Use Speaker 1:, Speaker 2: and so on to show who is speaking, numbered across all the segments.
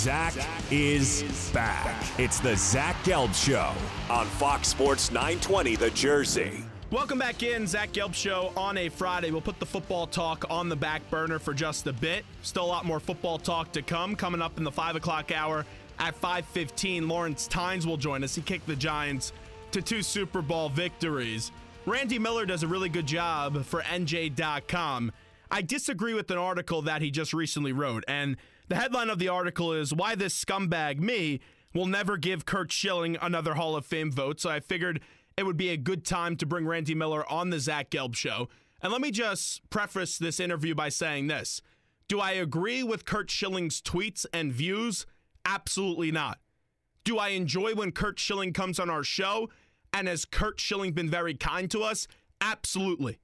Speaker 1: Zach is back. It's the Zach Gelb Show on Fox Sports 920 The Jersey.
Speaker 2: Welcome back in, Zach Gelb Show on a Friday. We'll put the football talk on the back burner for just a bit. Still a lot more football talk to come. Coming up in the 5 o'clock hour at 5:15, Lawrence Tynes will join us. He kicked the Giants to 2 Super Bowl victories. Randy Miller does a really good job for NJ.com. I disagree with an article that he just recently wrote, and the headline of the article is, "Why This Scumbag Me Will Never Give Curt Schilling Another Hall of Fame Vote." So I figured it would be a good time to bring Randy Miller on the Zach Gelb Show. And let me just preface this interview by saying this. Do I agree with Curt Schilling's tweets and views? Absolutely not. Do I enjoy when Curt Schilling comes on our show? And has Curt Schilling been very kind to us? Absolutely.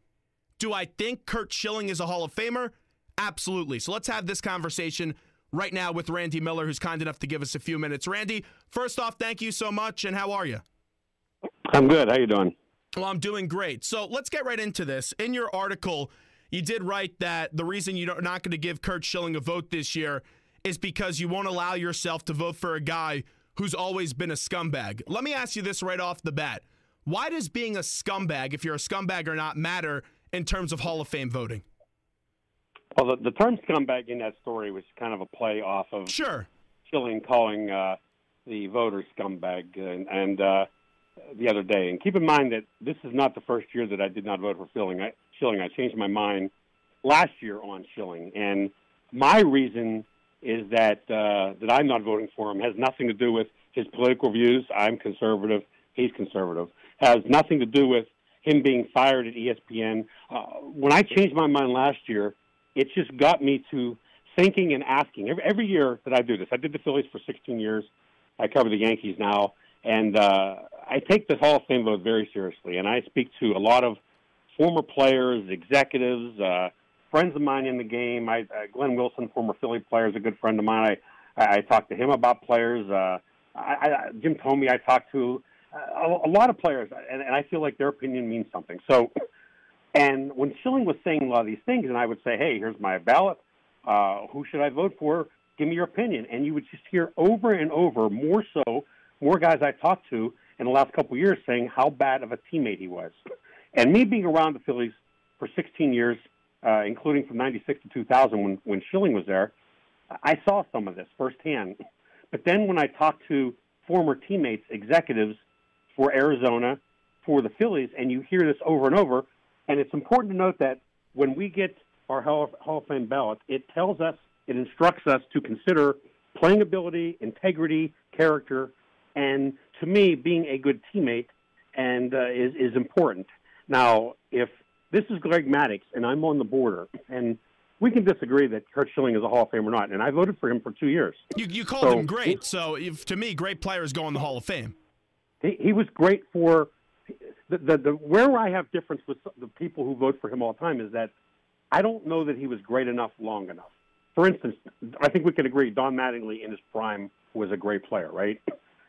Speaker 2: Do I think Curt Schilling is a Hall of Famer? Absolutely. So let's have this conversation right now with Randy Miller, who's kind enough to give us a few minutes. Randy, first off, thank you so much, and how are you?
Speaker 3: I'm good. How you doing?
Speaker 2: Well, I'm doing great. So let's get right into this. In your article, you did write that the reason you're not going to give Curt Schilling a vote this year is because you won't allow yourself to vote for a guy who's always been a scumbag. Let me ask you this right off the bat. Why does being a scumbag, if you're a scumbag or not, matter in terms of Hall of Fame voting?
Speaker 3: Well, the term scumbag in that story was kind of a play off of Schilling calling the voters scumbag and the other day. And keep in mind that this is not the first year that I did not vote for Schilling. I changed my mind last year on Schilling. And my reason is that I'm not voting for him has nothing to do with his political views. I'm conservative. He's conservative. Has nothing to do with him being fired at ESPN. When I changed my mind last year, it just got me to thinking and asking. Every year that I do this, I did the Phillies for 16 years. I cover the Yankees now. And I take the Hall of Fame vote very seriously. And I speak to a lot of former players, executives, friends of mine in the game. Glenn Wilson, former Philly player, is a good friend of mine. I talk to him about players. Jim Thome, I talk to a lot of players, and I feel like their opinion means something. So, and when Schilling was saying a lot of these things, and I would say, hey, here's my ballot. Who should I vote for? Give me your opinion. And you would just hear over and over, more guys I talked to in the last couple of years saying how bad of a teammate he was. And me being around the Phillies for 16 years, including from 96 to 2000 when Schilling was there, I saw some of this firsthand. But then when I talked to former teammates, executives for Arizona, for the Phillies, and you hear this over and over, and it's important to note that when we get our Hall of Fame ballot, it tells us, it instructs us to consider playing ability, integrity, character, and to me, being a good teammate and is important. Now, if this is Greg Maddux and I'm on the border, and we can disagree that Curt Schilling is a Hall of Fame or not, and I voted for him for 2 years.
Speaker 2: You called him great, so to me, great players go in the Hall of Fame.
Speaker 3: He was great for where I have difference with the people who vote for him all the time is that I don't know that he was great enough long enough. For instance, I think we can agree Don Mattingly in his prime was a great player, right?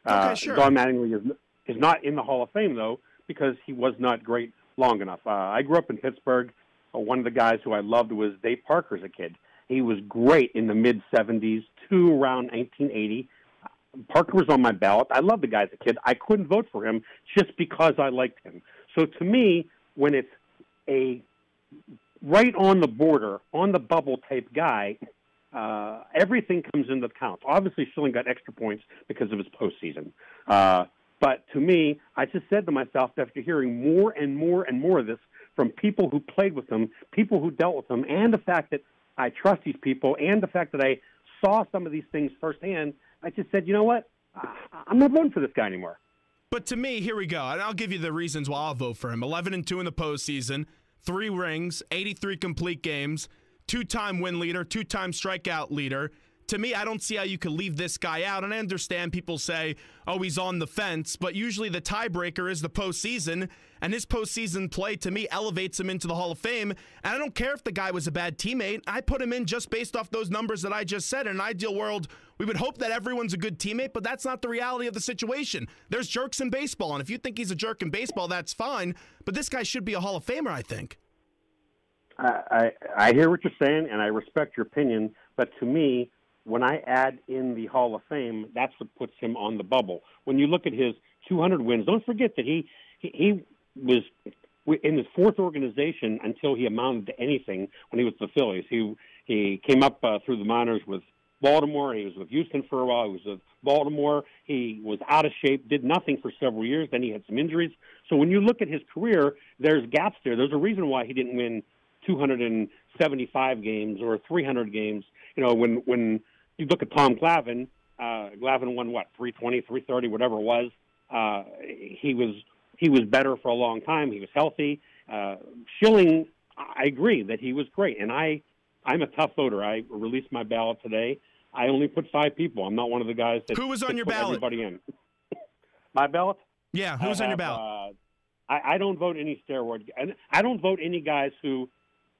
Speaker 2: Okay, sure.
Speaker 3: Don Mattingly is not in the Hall of Fame, though, because he was not great long enough. I grew up in Pittsburgh. One of the guys who I loved was Dave Parker as a kid. He was great in the mid-'70s to around 1980. Parker was on my ballot. I loved the guy as a kid. I couldn't vote for him just because I liked him. So to me, when it's a right on the border, on the bubble type guy, everything comes into account. Obviously, Schilling got extra points because of his postseason. But to me, I just said to myself, after hearing more and more and more of this from people who played with him, people who dealt with him, and the fact that I trust these people, and the fact that I saw some of these things firsthand, I just said, you know what? I'm not voting for this guy anymore.
Speaker 2: But to me, here we go, and I'll give you the reasons why I'll vote for him. 11-2 in the postseason, 3 rings, 83 complete games, 2-time win leader, 2-time strikeout leader. To me, I don't see how you could leave this guy out. And I understand people say, oh, he's on the fence. But usually the tiebreaker is the postseason. And his postseason play, to me, elevates him into the Hall of Fame. And I don't care if the guy was a bad teammate. I put him in just based off those numbers that I just said. In an ideal world, we would hope that everyone's a good teammate, but that's not the reality of the situation. There's jerks in baseball. And if you think he's a jerk in baseball, that's fine. But this guy should be a Hall of Famer, I think.
Speaker 3: I hear what you're saying, and I respect your opinion. But to me, when I add in the Hall of Fame, that's what puts him on the bubble. When you look at his 200 wins, don't forget that he was in his fourth organization until he amounted to anything when he was with the Phillies. He came up through the minors with Baltimore. He was with Houston for a while. He was with Baltimore. He was out of shape, did nothing for several years. Then he had some injuries. So when you look at his career, there's gaps there. There's a reason why he didn't win 275 games or 300 games. You know, when you look at Tom Glavine, Glavine won, 320, 330, whatever it was. He was better for a long time. He was healthy. Schilling, I agree that he was great. And I'm a tough voter. I released my ballot today. I only put 5 people. I'm not one of the guys that
Speaker 2: Who was on your ballot?
Speaker 3: Everybody in. My ballot?
Speaker 2: Yeah, who was on your ballot?
Speaker 3: I don't vote any steroid. And I don't vote any guys who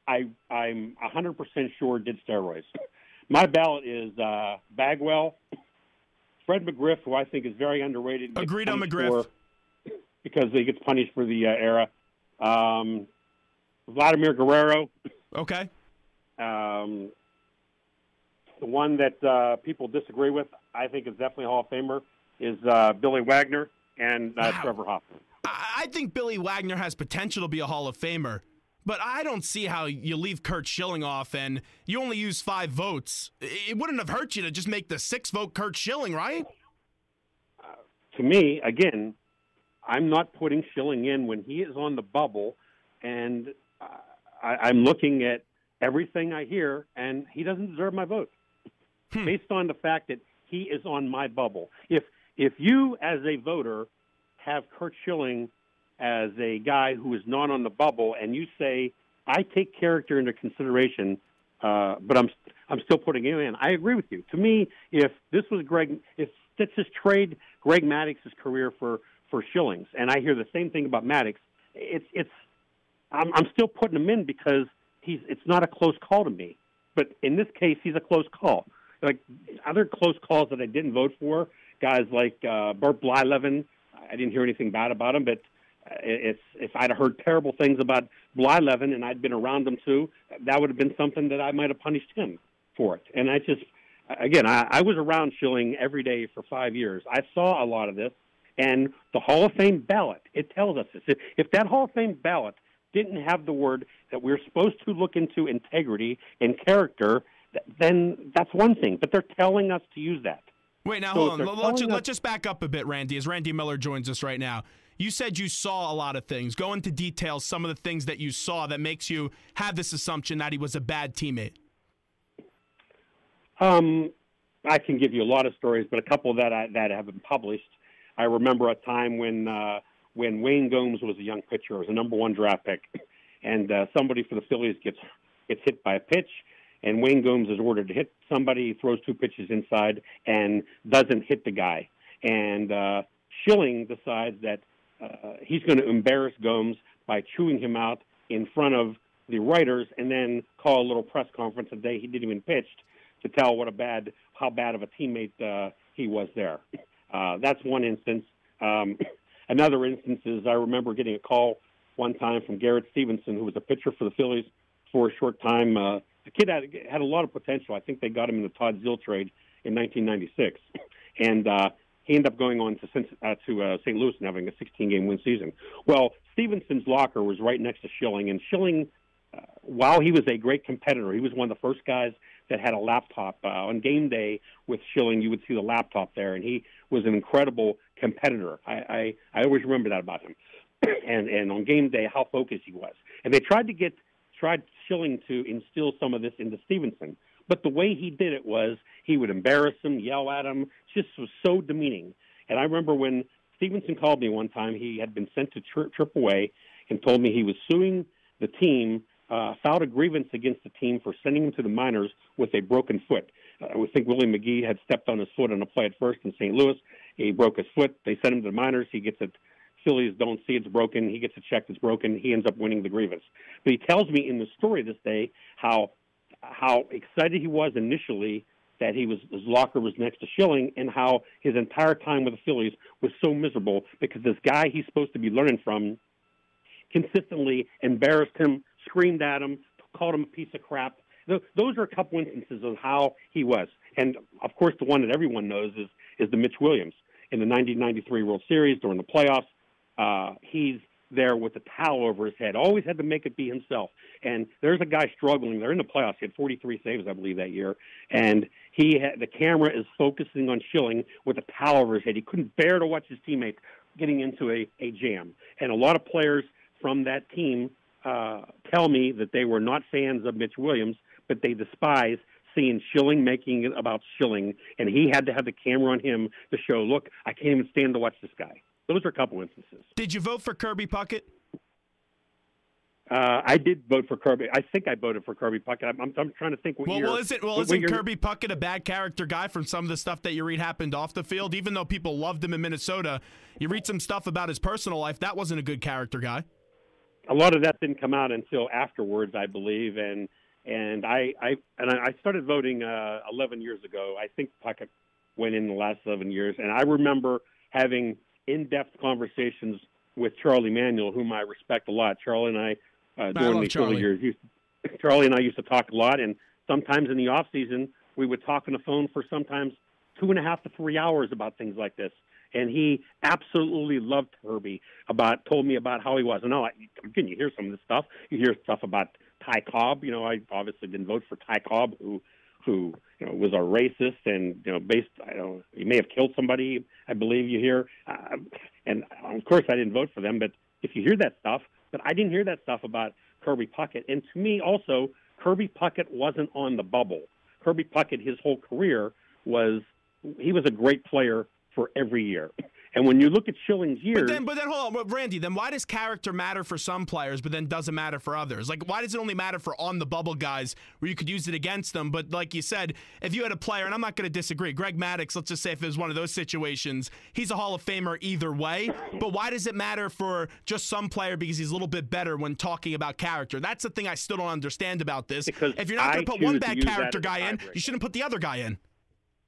Speaker 3: I'm 100% sure did steroids. My ballot is Bagwell, Fred McGriff, who I think is very underrated.
Speaker 2: Agreed on McGriff.
Speaker 3: Because he gets punished for the era. Vladimir Guerrero.
Speaker 2: Okay.
Speaker 3: The one that people disagree with, I think is definitely a Hall of Famer, is Billy Wagner and Trevor Hoffman.
Speaker 2: I think Billy Wagner has potential to be a Hall of Famer, but I don't see how you leave Curt Schilling off and you only use 5 votes. It wouldn't have hurt you to just make the 6-vote Curt Schilling, right?
Speaker 3: To me, again, I'm not putting Schilling in when he is on the bubble, and I'm looking at everything I hear, and he doesn't deserve my vote based on the fact that he is on my bubble. If you, as a voter, have Curt Schilling as a guy who is not on the bubble, and you say, I take character into consideration, but I'm still putting him in, I agree with you. To me, if this was if let's just trade Greg Maddox's career for Schilling's, and I hear the same thing about Maddox, I'm still putting him in because it's not a close call to me. But in this case, he's a close call. Like other close calls that I didn't vote for, guys like Burt Blyleven, I didn't hear anything bad about him, but if I'd have heard terrible things about Blyleven and I'd been around him too, that would have been something that I might have punished him for it. And I was around Schilling every day for 5 years. I saw a lot of this, and the Hall of Fame ballot, it tells us this. If that Hall of Fame ballot didn't have the word that we're supposed to look into integrity and character, then that's one thing. But they're telling us to use that.
Speaker 2: Wait, now hold on. Let's just back up a bit, Randy, as Randy Miller joins us right now. You said you saw a lot of things. Go into details, some of the things that you saw that makes you have this assumption that he was a bad teammate.
Speaker 3: I can give you a lot of stories, but a couple that have been published. I remember a time when Wayne Gomes was a young pitcher, was a number 1 draft pick, and somebody for the Phillies gets hit by a pitch, and Wayne Gomes is ordered to hit somebody, throws 2 pitches inside, and doesn't hit the guy. And Schilling decides that he's going to embarrass Gomes by chewing him out in front of the writers, and then call a little press conference the day he didn't even pitch to tell how bad of a teammate he was there. That's one instance. Another instance is I remember getting a call one time from Garrett Stevenson, who was a pitcher for the Phillies for a short time. The kid had a lot of potential. I think they got him in the Todd Zill trade in 1996. And he ended up going on to St. Louis and having a 16-game win season. Well, Stevenson's locker was right next to Schilling, and Schilling, while he was a great competitor, he was one of the first guys that had a laptop. On game day with Schilling, you would see the laptop there, and he was an incredible competitor. I always remember that about him. And on game day, how focused he was. And they tried Schilling to instill some of this into Stevenson. But the way he did it was he would embarrass him, yell at him, just was so demeaning. And I remember when Stevenson called me one time, he had been sent to AAA and told me he was suing the team, filed a grievance against the team for sending him to the minors with a broken foot. I think Willie McGee had stepped on his foot on a play at first in St. Louis. He broke his foot. They sent him to the minors. He gets it. Phillies don't see it's broken. He gets a check that's broken. He ends up winning the grievance. But he tells me in the story this day how excited he was initially that his locker was next to Schilling, and how his entire time with the Phillies was so miserable because this guy he's supposed to be learning from consistently embarrassed him, screamed at him, called him a piece of crap, those are a couple instances of how he was. And, of course, the one that everyone knows is the Mitch Williams. In the 1993 World Series during the playoffs, he's there with a towel over his head, always had to make it be himself. And there's a guy struggling. They're in the playoffs. He had 43 saves, I believe, that year. And the camera is focusing on Schilling with a towel over his head. He couldn't bear to watch his teammates getting into a jam. And a lot of players from that team tell me that they were not fans of Mitch Williams, but they despise seeing Schilling making it about Schilling, and he had to have the camera on him to show, look, I can't even stand to watch this guy. Those are a couple instances.
Speaker 2: Did you vote for Kirby Puckett?
Speaker 3: I did vote for Kirby. I think I voted for Kirby Puckett. I'm trying to think what year.
Speaker 2: Isn't Kirby Puckett a bad character guy from some of the stuff that you read happened off the field? Even though people loved him in Minnesota, you read some stuff about his personal life. That wasn't a good character guy.
Speaker 3: A lot of that didn't come out until afterwards, I believe, and I started voting 11 years ago. I think Puckett went in the last 11 years, and I remember having in-depth conversations with Charlie Manuel, whom I respect a lot. Charlie and I, during these early years, Charlie and I used to talk a lot, and sometimes in the off season, we would talk on the phone for sometimes 2.5 to 3 hours about things like this. And he absolutely loved Kirby. Told me about how he was. And again, you hear some of this stuff. You hear stuff about Ty Cobb. I obviously didn't vote for Ty Cobb, who was a racist and he may have killed somebody. I believe you hear, and of course I didn't vote for them. But if you hear that stuff, but I didn't hear that stuff about Kirby Puckett. And to me, also, Kirby Puckett wasn't on the bubble. Kirby Puckett, his whole career he was a great player for every year. And when you look at Schilling's years...
Speaker 2: But then hold on, Randy, then why does character matter for some players but then doesn't matter for others? Like, why does it only matter for on-the-bubble guys where you could use it against them? But like you said, if you had a player, and I'm not going to disagree, Greg Maddux, let's just say if it was one of those situations, he's a Hall of Famer either way. But why does it matter for just some player because he's a little bit better when talking about character? That's the thing I still don't understand about this.
Speaker 3: Because
Speaker 2: if you're not going to put one bad character guy in, you shouldn't put the other guy in.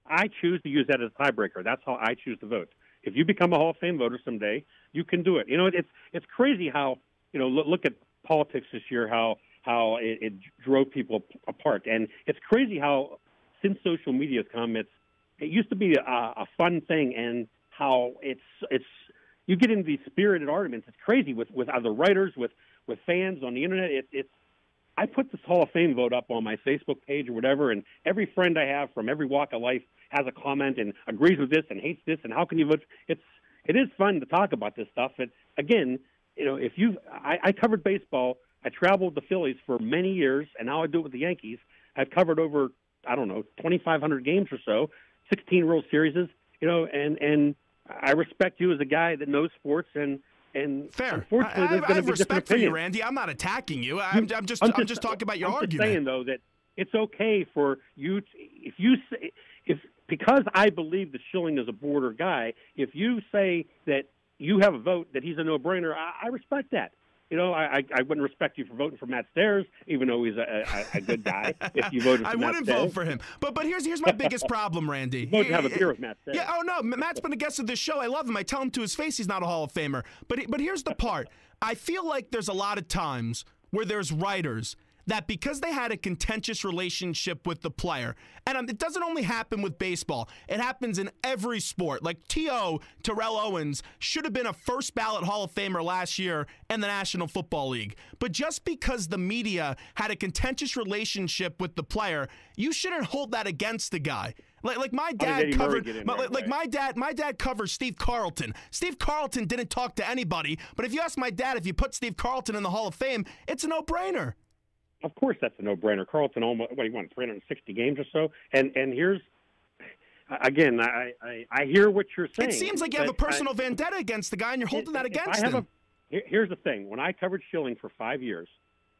Speaker 3: I choose to use that as a tiebreaker. That's how I choose to vote. If you become a Hall of Fame voter someday, you can do it. It's crazy how, look at politics this year, how it drove people apart. And it's crazy how, since social media has come, it used to be a fun thing, and how it's you get into these spirited arguments. It's crazy with other writers, with fans on the internet. I put this Hall of Fame vote up on my Facebook page or whatever, and every friend I have from every walk of life has a comment and agrees with this and hates this, and how can you vote? It is fun to talk about this stuff. But again, I covered baseball. I traveled the Phillies for many years, and now I do it with the Yankees. I've covered over, 2,500 games or so, 16 World Series, and I respect you as a guy that knows sports and
Speaker 2: fair.
Speaker 3: Unfortunately, there's going to be different opinions.
Speaker 2: For you, Randy. I'm not attacking you. I'm just talking about your argument.
Speaker 3: I'm just saying, though, that it's okay for you because I believe that Schilling is a border guy. If you say that you have a vote that he's a no-brainer, I respect that. I wouldn't respect you for voting for Matt Stairs, even though he's a good guy. If you voted for Matt Stairs, I wouldn't
Speaker 2: vote for him. But here's my biggest problem, Randy.
Speaker 3: Vote to have a beer with Matt Stairs.
Speaker 2: Yeah. Oh no, Matt's been a guest of this show. I love him. I tell him to his face he's not a Hall of Famer. But here's the part. I feel like there's a lot of times where there's writers that because they had a contentious relationship with the player, and it doesn't only happen with baseball, it happens in every sport. Like Terrell Owens should have been a first ballot Hall of Famer last year in the National Football League. But just because the media had a contentious relationship with the player, you shouldn't hold that against the guy. Like my dad covered, my dad covers Steve Carlton. Steve Carlton didn't talk to anybody, but if you ask my dad if you put Steve Carlton in the Hall of Fame, it's a no-brainer.
Speaker 3: Of course, that's a no-brainer. Carlton almost he won 360 games or so, and here's again, I hear what you're saying.
Speaker 2: It seems like you have a personal vendetta against the guy, and you're holding that against him.
Speaker 3: Here's the thing: when I covered Schilling for 5 years,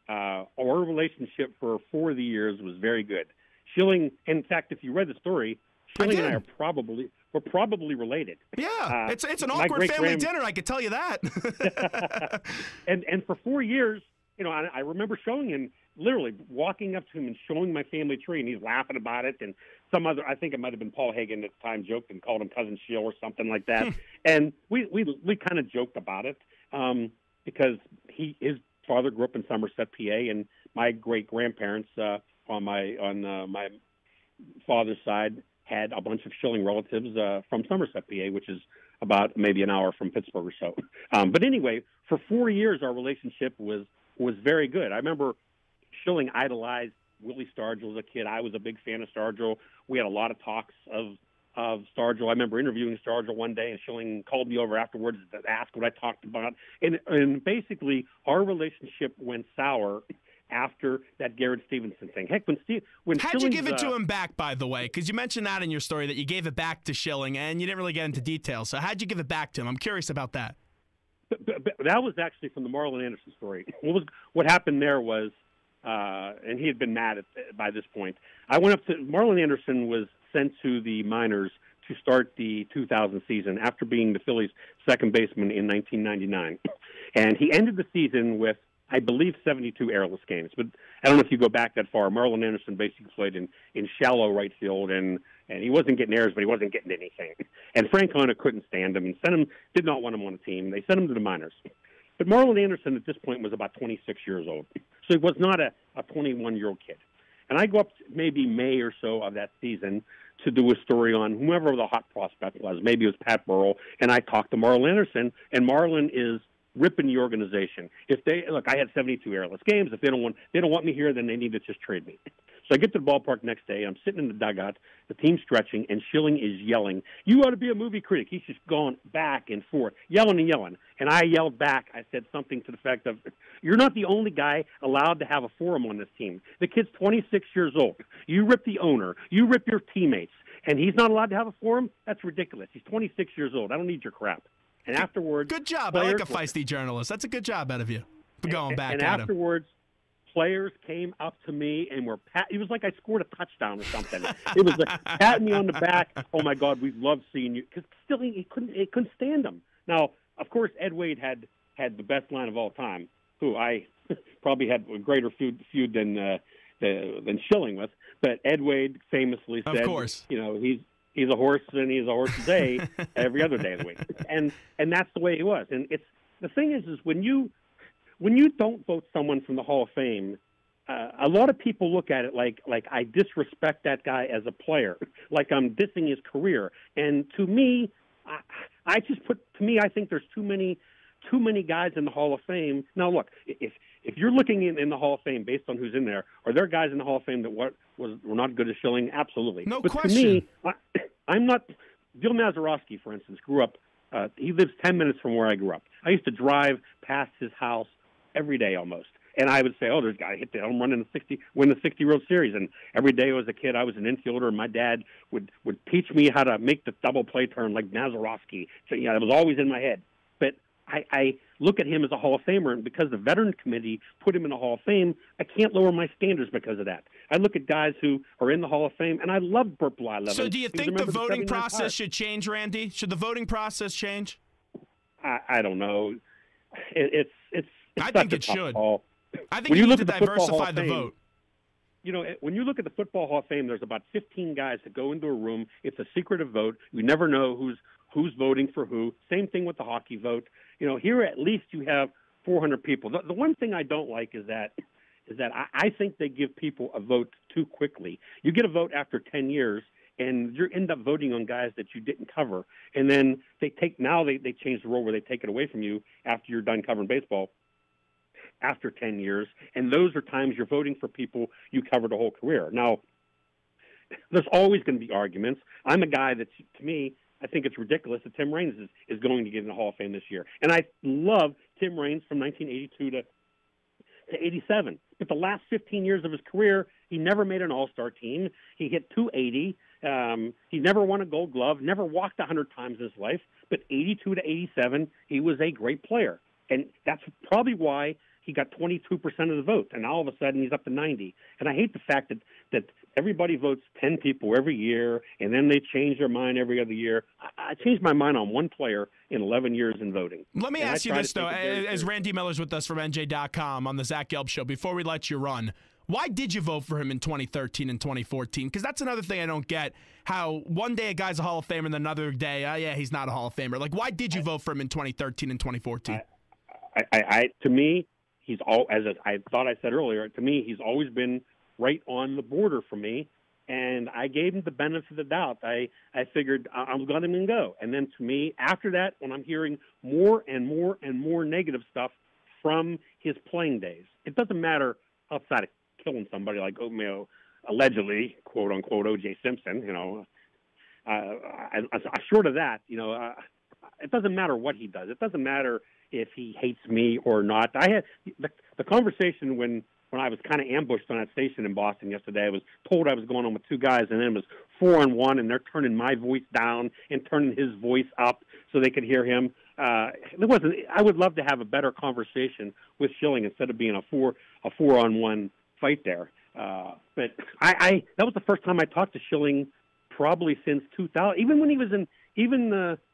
Speaker 3: our relationship for 4 of the years was very good. Schilling, in fact, if you read the story, Schilling and I are probably related.
Speaker 2: Yeah, it's an awkward family dinner. I can tell you that.
Speaker 3: and for 4 years. I remember showing him, literally walking up to him and showing my family tree, and he's laughing about it. And I think it might have been Paul Hagen at the time, joked and called him Cousin Schill or something like that. And we kind of joked about it because his father grew up in Somerset, PA, and my great-grandparents on my father's side had a bunch of Schilling relatives from Somerset, PA, which is about maybe an hour from Pittsburgh or so. But anyway, for 4 years, our relationship was very good. I remember Schilling idolized Willie Stargell as a kid. I was a big fan of Stargell. We had a lot of talks of Stargell. I remember interviewing Stargell one day, and Schilling called me over afterwards to ask what I talked about. And basically, our relationship went sour after that Garrett Stevenson thing. Heck, when
Speaker 2: how'd you give it to him back, by the way? Because you mentioned that in your story, that you gave it back to Schilling, and you didn't really get into details. So how'd you give it back to him? I'm curious about that.
Speaker 3: But that was actually from the Marlon Anderson story. What happened there was, and he had been mad by this point. I went up to Marlon Anderson was sent to the minors to start the 2000 season after being the Phillies' second baseman in 1999, and he ended the season with, I believe, 72 airless games. But I don't know if you go back that far. Marlon Anderson basically played in shallow right field, and he wasn't getting errors, but he wasn't getting anything. And Francona couldn't stand him and did not want him on the team. They sent him to the minors. But Marlon Anderson at this point was about 26 years old. So he was not a 21-year-old kid. And I go up maybe May or so of that season to do a story on whoever the hot prospect was. Maybe it was Pat Burrell. And I talked to Marlon Anderson, and Marlon is ripping the organization. I had 72 airless games. If they don't want me here, then they need to just trade me. So I get to the ballpark next day. I'm sitting in the dugout, the team's stretching, and Schilling is yelling, "You ought to be a movie critic." He's just going back and forth, yelling and yelling. And I yelled back. I said something to the effect of, "You're not the only guy allowed to have a forum on this team. The kid's 26 years old. You rip the owner. You rip your teammates. And he's not allowed to have a forum? That's ridiculous. He's 26 years old. I don't need your crap." And afterwards,
Speaker 2: good job. I like a feisty journalist. That's a good job out of you. Going back
Speaker 3: and
Speaker 2: at him.
Speaker 3: Afterwards, players came up to me and were it was like I scored a touchdown or something. It was like patting me on the back. "Oh my God, we love seeing you." Because still, he couldn't stand him. Now, of course, Ed Wade had the best line of all time, who I probably had a greater feud than Schilling with. But Ed Wade famously said,
Speaker 2: of course,
Speaker 3: he's a horse, and he's a horse's day every other day of the week, and that's the way he was. And the thing is when you don't vote someone from the Hall of Fame, a lot of people look at it like I disrespect that guy as a player, like I'm dissing his career. And to me, I think there's too many guys in the Hall of Fame. Now, look, if you're looking in the Hall of Fame based on who's in there, are there guys in the Hall of Fame that were not good as Schilling? Absolutely.
Speaker 2: No
Speaker 3: but
Speaker 2: question.
Speaker 3: To me, I'm not. Bill Mazeroski, for instance, grew up. He lives 10 minutes from where I grew up. I used to drive past his house every day almost. And I would say, "Oh, there's a guy hit the home run in win the 60 World Series." And every day as a kid, I was an infielder, and my dad would teach me how to make the double play turn like Mazeroski. So, it was always in my head. But I look at him as a Hall of Famer, and because the Veteran Committee put him in the Hall of Fame, I can't lower my standards because of that. I look at guys who are in the Hall of Fame, and I love Burt Blyleven.
Speaker 2: So do you think the voting process should change, Randy? Should the voting process change?
Speaker 3: I don't know.
Speaker 2: I think it should.
Speaker 3: Call.
Speaker 2: I think you need to diversify the vote.
Speaker 3: When you look at the Football Hall of Fame, there's about 15 guys that go into a room. It's a secretive vote. You never know who's voting for who. Same thing with the hockey vote. Here at least you have 400 people. The one thing I don't like is that I think they give people a vote too quickly. You get a vote after 10 years, and you end up voting on guys that you didn't cover. And then they change the rule where they take it away from you after you're done covering baseball after 10 years. And those are times you're voting for people you covered a whole career. Now, there's always going to be arguments. I'm a guy that, to me, I think it's ridiculous that Tim Raines is going to get in the Hall of Fame this year. And I love Tim Raines from 1982 to 87. But the last 15 years of his career, he never made an all-star team. He hit .280. He never won a Gold Glove, never walked 100 times in his life. But 82 to 87, he was a great player. And that's probably why he got 22% of the vote. And all of a sudden, he's up to 90. And I hate the fact that everybody votes 10 people every year, and then they change their mind every other year. I changed my mind on one player in 11 years in voting.
Speaker 2: Let me ask you this, though, as Randy Miller's with us from NJ.com on the Zach Gelb Show, before we let you run, why did you vote for him in 2013 and 2014? Because that's another thing I don't get, how one day a guy's a Hall of Famer and another day, he's not a Hall of Famer. Like, why did you vote for him in 2013 and 2014? To me, I thought I said earlier, to me, he's always been
Speaker 3: right on the border for me. And I gave him the benefit of the doubt. I figured I'm going to let him go. And then to me, after that, when I'm hearing more and more and more negative stuff from his playing days, it doesn't matter outside of killing somebody like, allegedly, quote unquote, O.J. Simpson, short of that, it doesn't matter what he does. It doesn't matter if he hates me or not. I had the conversation when I was kind of ambushed on that station in Boston yesterday. I was told I was going on with two guys, and then it was 4-on-1, and they're turning my voice down and turning his voice up so they could hear him. I would love to have a better conversation with Schilling instead of being a 4-on-1 fight there. But that was the first time I talked to Schilling probably since 2000. Even when he was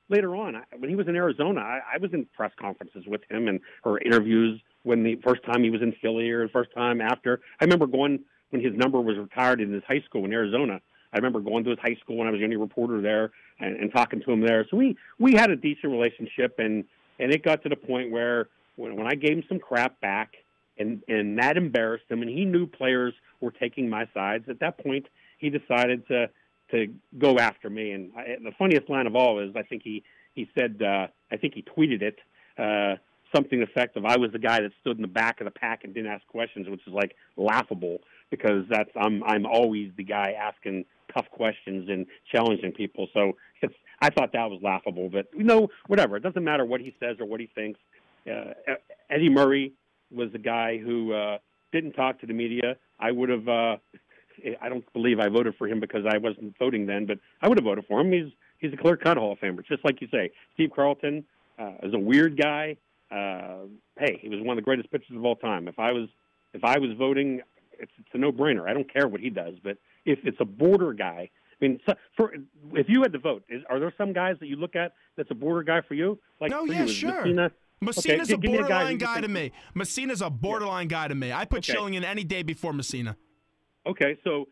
Speaker 3: later on, when he was in Arizona, I was in press conferences with him or interviews when the first time he was in Philly or the first time after. I remember going when his number was retired in his high school in Arizona. I remember going to his high school when I was a young reporter there and talking to him there. So we had a decent relationship, and it got to the point where when I gave him some crap back and that embarrassed him, and he knew players were taking my sides, at that point he decided to go after me. And the funniest line of all is I think he said, I think he tweeted it, something effective. I was the guy that stood in the back of the pack and didn't ask questions, which is like laughable because I'm always the guy asking tough questions and challenging people. So I thought that was laughable, but whatever. It doesn't matter what he says or what he thinks. Eddie Murray was the guy who didn't talk to the media. I would have. I don't believe I voted for him because I wasn't voting then, but I would have voted for him. He's a clear-cut Hall of Famer, just like you say. Steve Carlton is a weird guy. Hey, he was one of the greatest pitchers of all time. If I was voting, it's a no-brainer. I don't care what he does, but if it's a border guy, I mean, if you had to vote, are there some guys that you look at that's a border guy for you? Like
Speaker 2: no,
Speaker 3: for
Speaker 2: yeah,
Speaker 3: you,
Speaker 2: sure. Messina's a borderline guy to me. Messina's a borderline guy to me. I put Schilling in any day before Messina.
Speaker 3: Okay, so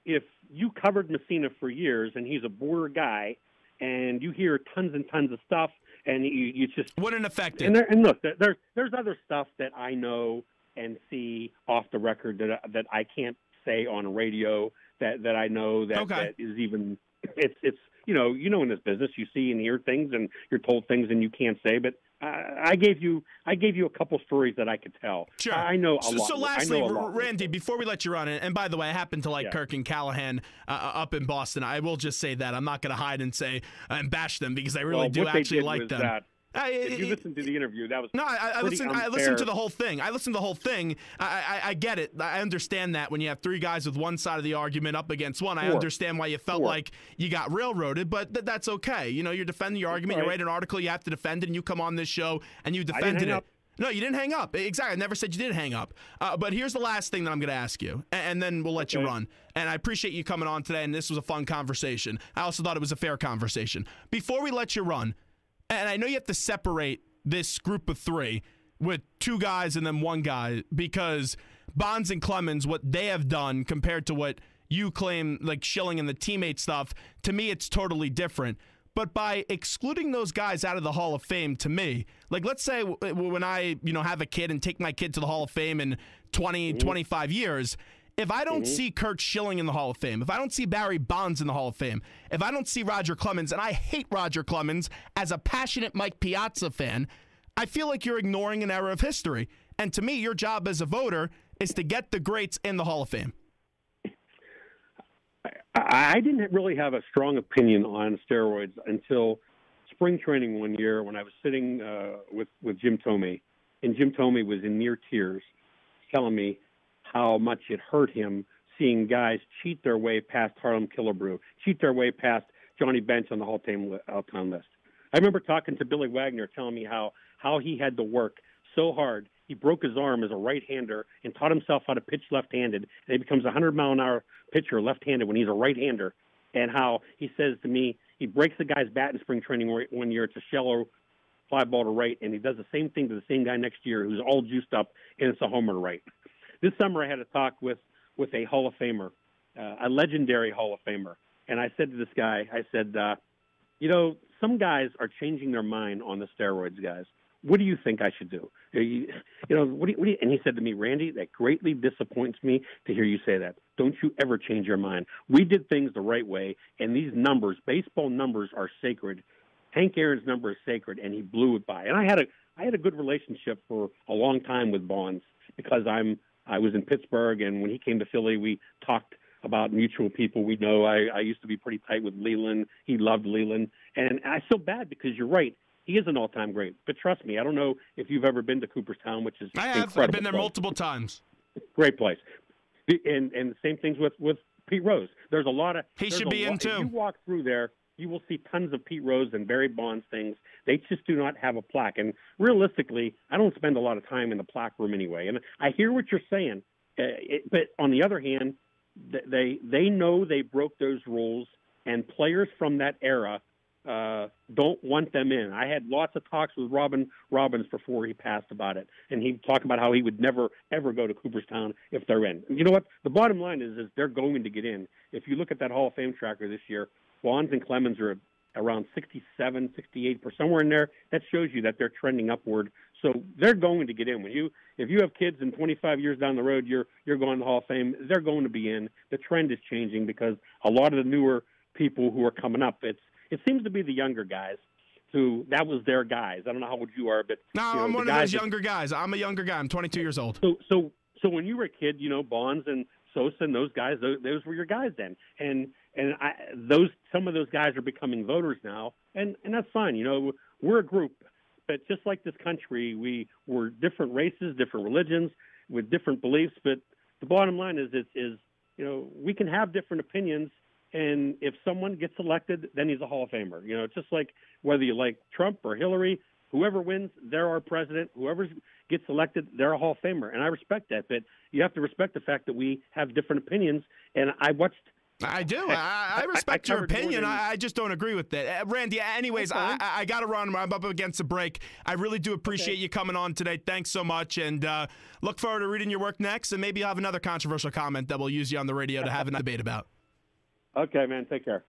Speaker 3: if you covered Messina for years and he's a border guy, and you hear tons and tons of stuff, and you just
Speaker 2: wouldn't affect it.
Speaker 3: And look, there's other stuff that I know and see off the record that I can't say on radio that I know that is even it's in this business you see and hear things and you're told things and you can't say, but I gave you a couple stories that I could tell.
Speaker 2: Sure.
Speaker 3: I know a lot.
Speaker 2: So lastly, Randy, before we let you run, and by the way, I happen to like Kirk and Callahan up in Boston. I will just say that. I'm not going to hide and say and bash them because I really do actually like them.
Speaker 3: If you listened to the interview, that was
Speaker 2: I listened to the whole thing. I get it. I understand that when you have three guys with one side of the argument up against one, I understand why you felt like you got railroaded, but that's okay. You're defending your argument. You write an article, you have to defend it, and you come on this show and you defended it. No, you didn't hang up. Exactly. I never said you did hang up. But here's the last thing that I'm going to ask you, and then we'll let you run. And I appreciate you coming on today, and this was a fun conversation. I also thought it was a fair conversation. Before we let you run, and I know you have to separate this group of three with two guys and then one guy because Bonds and Clemens, what they have done compared to what you claim, like Schilling and the teammate stuff, to me it's totally different. But by excluding those guys out of the Hall of Fame, to me, like let's say when I have a kid and take my kid to the Hall of Fame in 20, 25 years, if I don't see Curt Schilling in the Hall of Fame, if I don't see Barry Bonds in the Hall of Fame, if I don't see Roger Clemens, and I hate Roger Clemens as a passionate Mike Piazza fan, I feel like you're ignoring an era of history. And to me, your job as a voter is to get the greats in the Hall of Fame.
Speaker 3: I didn't really have a strong opinion on steroids until spring training one year when I was sitting with Jim Thome, and Jim Thome was in near tears telling me how much it hurt him seeing guys cheat their way past Harlem Killebrew, cheat their way past Johnny Bench on the all-time list. I remember talking to Billy Wagner telling me how he had to work so hard. He broke his arm as a right-hander and taught himself how to pitch left-handed, and he becomes a 100-mile-an-hour pitcher left-handed when he's a right-hander, and how he says to me he breaks the guy's bat in spring training one year. It's a shallow fly ball to right, and he does the same thing to the same guy next year who's all juiced up, and it's a homer to right. This summer I had a talk with a Hall of Famer, a legendary Hall of Famer. And I said to this guy, I said, some guys are changing their mind on the steroids, guys. what do you think I should do? You know, what do you, and he said to me, Randy, that greatly disappoints me to hear you say that. Don't you ever change your mind. We did things the right way, and these numbers, baseball numbers, are sacred. Hank Aaron's number is sacred, and he blew it by. And I had a good relationship for a long time with Bonds because I was in Pittsburgh, and when he came to Philly, we talked about mutual people we know. I used to be pretty tight with Leland. He loved Leland. And I feel bad because you're right. He is an all-time great. But trust me, I don't know if you've ever been to Cooperstown, which is
Speaker 2: I have.
Speaker 3: incredible.
Speaker 2: I've been there multiple times.
Speaker 3: Great place. And the same things with Pete Rose. There's a lot of...
Speaker 2: He should be in, too.
Speaker 3: If you walk through there, you will see tons of Pete Rose and Barry Bonds things. They just do not have a plaque. And realistically, I don't spend a lot of time in the plaque room anyway. And I hear what you're saying. But on the other hand, they know they broke those rules, and players from that era don't want them in. I had lots of talks with Robin Robbins before he passed about it, and he talked about how he would never, ever go to Cooperstown if they're in. You know what? The bottom line is they're going to get in. If you look at that Hall of Fame tracker this year, Bonds and Clemens are around 67, 68, somewhere in there. That shows you that they're trending upward. So they're going to get in. If you have kids and 25 years down the road, you're going to the Hall of Fame, they're going to be in. The trend is changing because a lot of the newer people who are coming up, it seems to be the younger guys who, that was their guys. I don't know how old you are, but...
Speaker 2: No, I'm one of those younger guys. I'm a younger guy. I'm 22 years old.
Speaker 3: So when you were a kid, Bonds and Sosa and those guys, those were your guys then. And some of those guys are becoming voters now, and that's fine. We're a group, but just like this country, we're different races, different religions, with different beliefs. But the bottom line is we can have different opinions, and if someone gets elected, then he's a Hall of Famer. Just like whether you like Trump or Hillary, whoever wins, they're our president. Whoever gets elected, they're a Hall of Famer, and I respect that. But you have to respect the fact that we have different opinions. And I do.
Speaker 2: I respect your opinion. I just don't agree with it. Randy, anyways, I got to run. I'm up against a break. I really do appreciate you coming on today. Thanks so much, and look forward to reading your work next, and maybe you'll have another controversial comment that we'll use you on the radio to have a debate about.
Speaker 3: Okay, man. Take care.